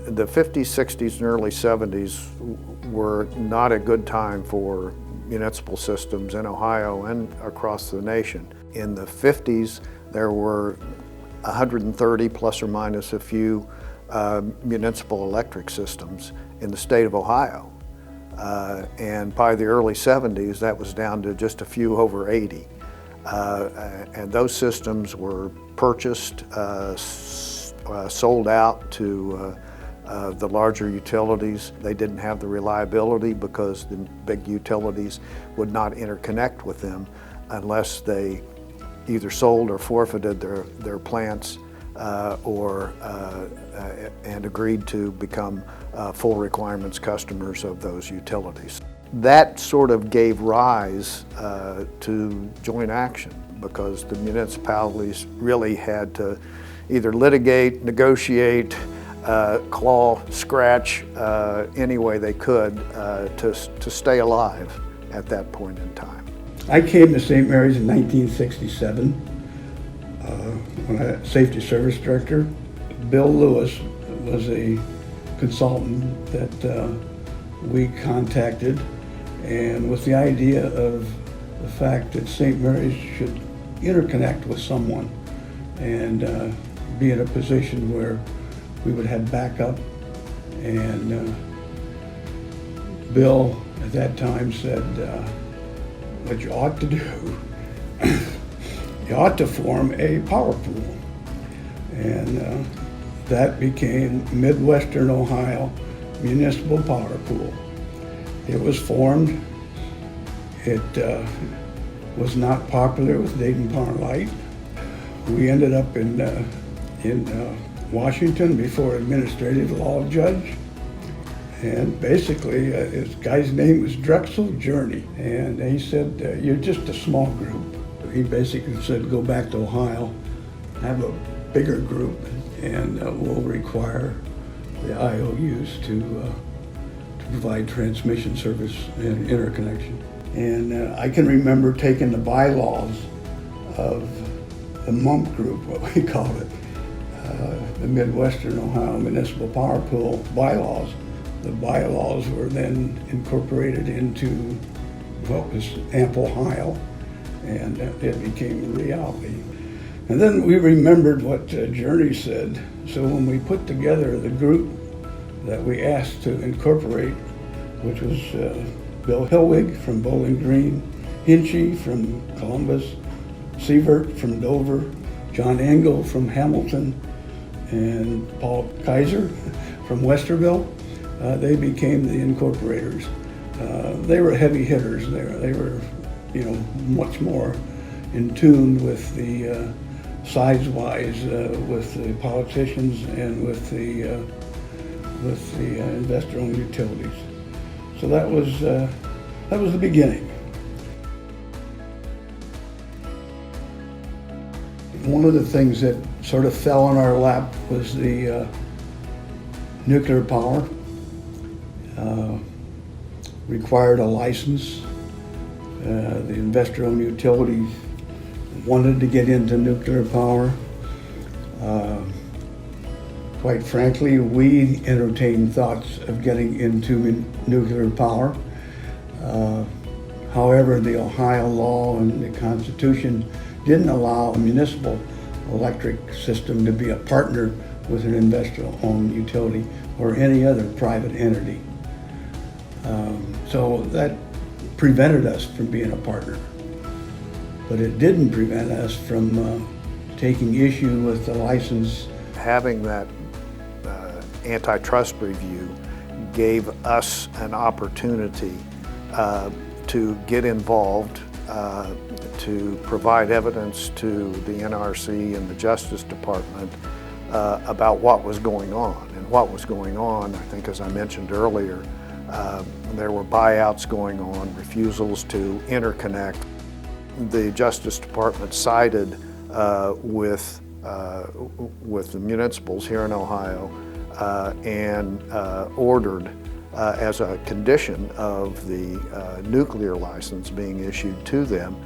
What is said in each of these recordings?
the 50s, 60s, and early 70s were not a good time for municipal systems in Ohio and across the nation. In the 50s, there were 130 plus or minus a few municipal electric systems in the state of Ohio. And by the early 70s, that was down to just a few over 80. And those systems were purchased, sold out to the larger utilities. They didn't have the reliability because the big utilities would not interconnect with them unless they either sold or forfeited their plants and agreed to become full requirements customers of those utilities. That sort of gave rise to joint action because the municipalities really had to either litigate, negotiate, claw, scratch any way they could to stay alive at that point in time. I came to St. Mary's in 1967 when I was Safety Service Director. Bill Lewis was a consultant that we contacted, and with the idea of the fact that St. Mary's should interconnect with someone and be in a position where we would have backup. And Bill at that time said, what you ought to do, you ought to form a power pool. And that became Midwestern Ohio Municipal Power Pool. It was formed. It was not popular with Dayton Power Light. We ended up in Washington before an administrative law judge. And basically, this guy's name was Drexel Journey. And he said, you're just a small group. He basically said, go back to Ohio, have a bigger group, and we'll require the IOUs to provide transmission service and interconnection. And I can remember taking the bylaws of the MUMP group, what we called it, the Midwestern Ohio Municipal Power Pool bylaws. The bylaws were then incorporated into what was AMP Ohio, and it became a reality. And then we remembered what Journey said, so when we put together the group that we asked to incorporate, which was Bill Hillwig from Bowling Green, Hinchy from Columbus, Sievert from Dover, John Engel from Hamilton, and Paul Kaiser from Westerville, they became the incorporators. They were heavy hitters there. They were, much more in tune with the size-wise with the politicians and with the investor-owned utilities. So that was the beginning. One of the things that sort of fell in our lap was the nuclear power. Required a license. The investor-owned utilities wanted to get into nuclear power. Quite frankly, we entertained thoughts of getting into nuclear power. However, the Ohio law and the Constitution didn't allow a municipal electric system to be a partner with an investor-owned utility or any other private entity. So that prevented us from being a partner. But it didn't prevent us from taking issue with the license. Having that antitrust review gave us an opportunity to get involved, to provide evidence to the NRC and the Justice Department about what was going on. And what was going on, I think as I mentioned earlier, there were buyouts going on, refusals to interconnect. The Justice Department sided with the municipals here in Ohio and ordered as a condition of the nuclear license being issued to them,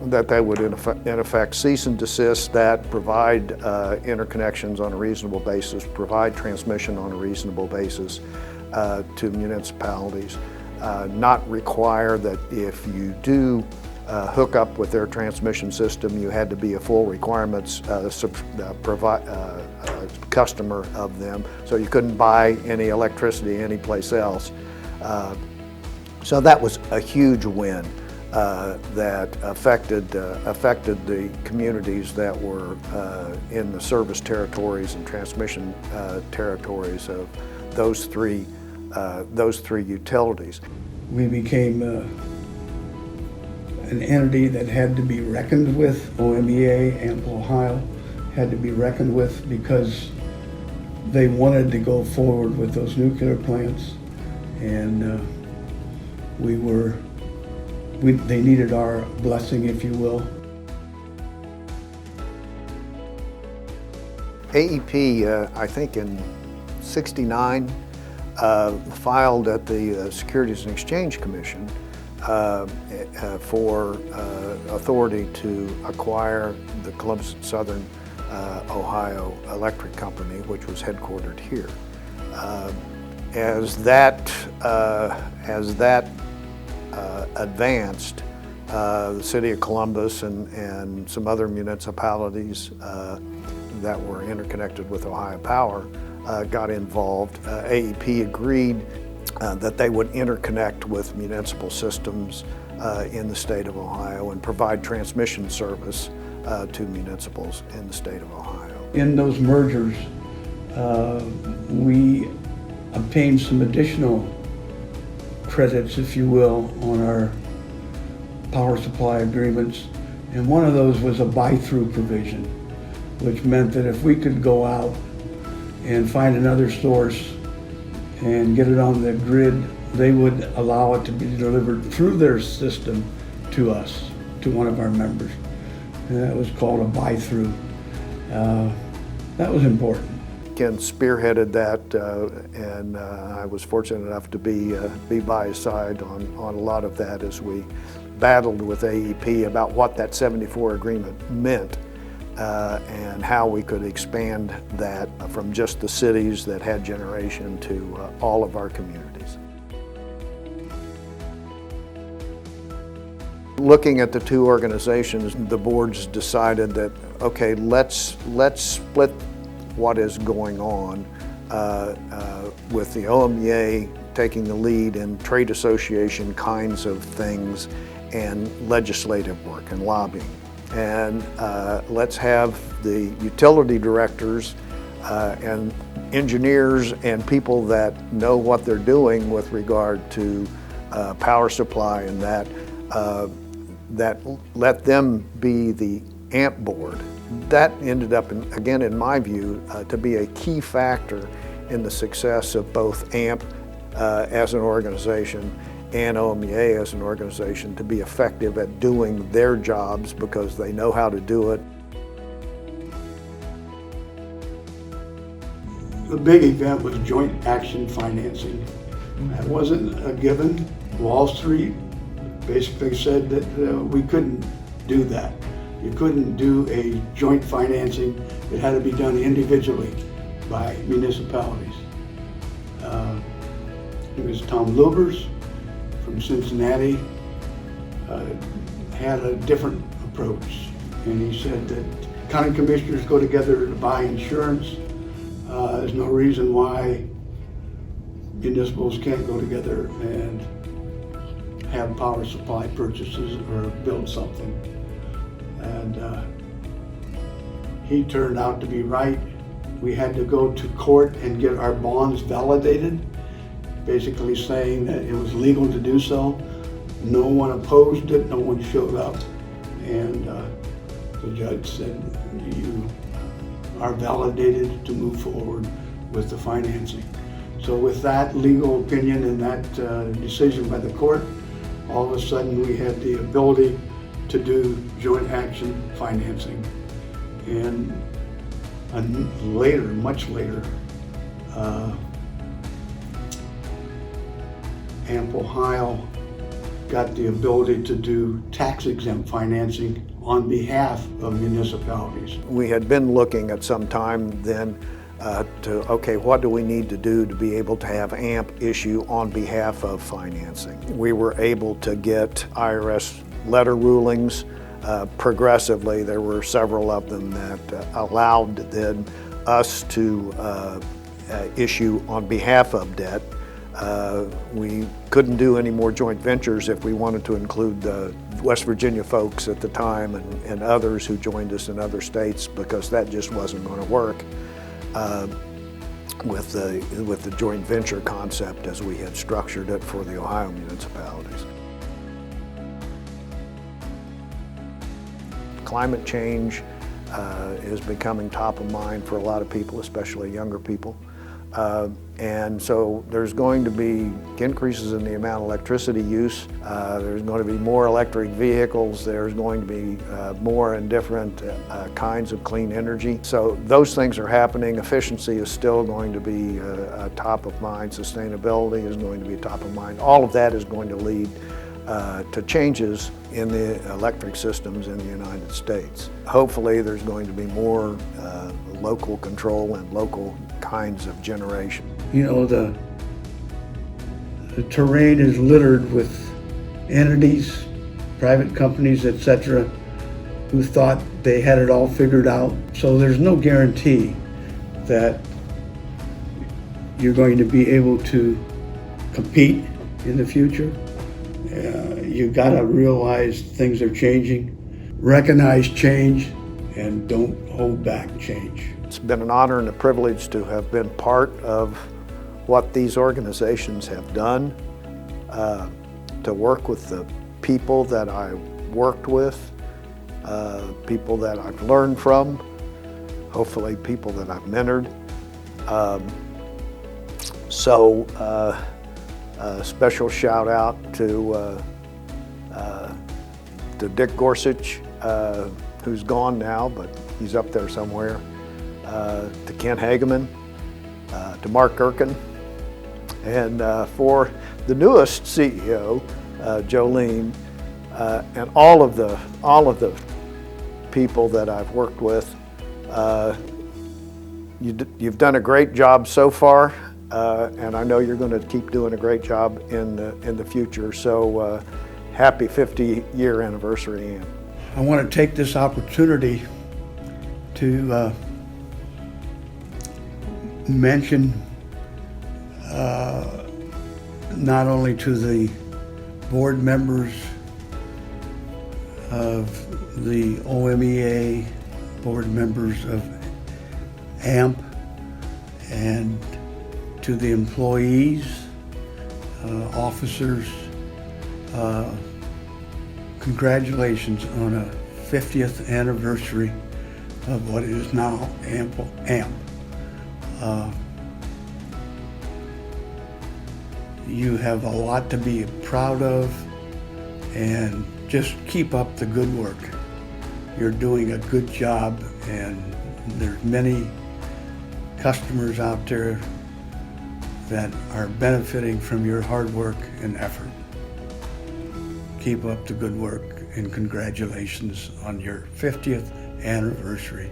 that they would in effect cease and desist that, provide interconnections on a reasonable basis, provide transmission on a reasonable basis to municipalities, not require that if you do hook up with their transmission system, you had to be a full requirements customer of them, so you couldn't buy any electricity anyplace else. So that was a huge win that affected the communities that were in the service territories and transmission territories of those three utilities. We became an entity that had to be reckoned with. OMEA and Ohio had to be reckoned with because they wanted to go forward with those nuclear plants, and they needed our blessing, if you will. AEP, I think in '69, filed at the Securities and Exchange Commission for authority to acquire the Columbus and Southern Ohio Electric Company, which was headquartered here. As that advanced, the city of Columbus and some other municipalities that were interconnected with Ohio Power got involved. AEP agreed that they would interconnect with municipal systems in the state of Ohio and provide transmission service to municipals in the state of Ohio. In those mergers, we obtained some additional credits, if you will, on our power supply agreements, and one of those was a buy-through provision, which meant that if we could go out and find another source and get it on the grid, they would allow it to be delivered through their system to us, to one of our members. And that was called a buy-through. That was important. Ken spearheaded that, and I was fortunate enough to be by his side on a lot of that as we battled with AEP about what that '74 agreement meant and how we could expand that from just the cities that had generation to all of our communities. Looking at the two organizations, the boards decided that, okay, let's split what is going on with the OMEA taking the lead in trade association kinds of things and legislative work and lobbying. And let's have the utility directors and engineers and people that know what they're doing with regard to power supply and that let them be the AMP board. That ended up, again, in my view, to be a key factor in the success of both AMP as an organization and OMEA as an organization to be effective at doing their jobs because they know how to do it. The big event was joint action financing. That wasn't a given. Wall Street basically said that we couldn't do that. You couldn't do a joint financing. It had to be done individually by municipalities. It was Tom Lubers from Cincinnati had a different approach, and he said that county commissioners go together to buy insurance. There's no reason why municipals can't go together and have power supply purchases or build something. And he turned out to be right. We had to go to court and get our bonds validated, basically saying that it was legal to do so. No one opposed it, no one showed up, and the judge said, you are validated to move forward with the financing. So with that legal opinion and that decision by the court, all of a sudden we had the ability to do joint action financing. And later, much later, AMP Ohio got the ability to do tax-exempt financing on behalf of municipalities. We had been looking at some time then okay, what do we need to do to be able to have AMP issue on behalf of financing? We were able to get IRS letter rulings progressively. There were several of them that allowed then us to issue on behalf of debt. We couldn't do any more joint ventures if we wanted to include the West Virginia folks at the time and others who joined us in other states, because that just wasn't going to work with the joint venture concept as we had structured it for the Ohio municipalities. Climate change is becoming top of mind for a lot of people, especially younger people. And so there's going to be increases in the amount of electricity use. There's going to be more electric vehicles. There's going to be more and different kinds of clean energy. So those things are happening. Efficiency is still going to be top of mind. Sustainability is going to be top of mind. All of that is going to lead to changes in the electric systems in the United States. Hopefully there's going to be more local control and local kinds of generation. You know, the terrain is littered with entities, private companies, etc., who thought they had it all figured out. So there's no guarantee that you're going to be able to compete in the future. You've got to realize things are changing, recognize change, and don't hold back change. It's been an honor and a privilege to have been part of what these organizations have done, to work with the people that I worked with, people that I've learned from, hopefully people that I've mentored. A special shout out to Dick Gorsuch, who's gone now, but he's up there somewhere, to Ken Hegemann, to Mark Gerken, and for the newest CEO, Jolene, and all of the people that I've worked with. You've done a great job so far, and I know you're going to keep doing a great job in the future. So happy 50-year anniversary, Ann. I want to take this opportunity to mention not only to the board members of the OMEA, board members of AMP, and to the employees, officers, congratulations on a 50th anniversary of what is now AMP. You have a lot to be proud of, and just keep up the good work. You're doing a good job, and there's many customers out there that are benefiting from your hard work and effort. Keep up the good work, and congratulations on your 50th anniversary.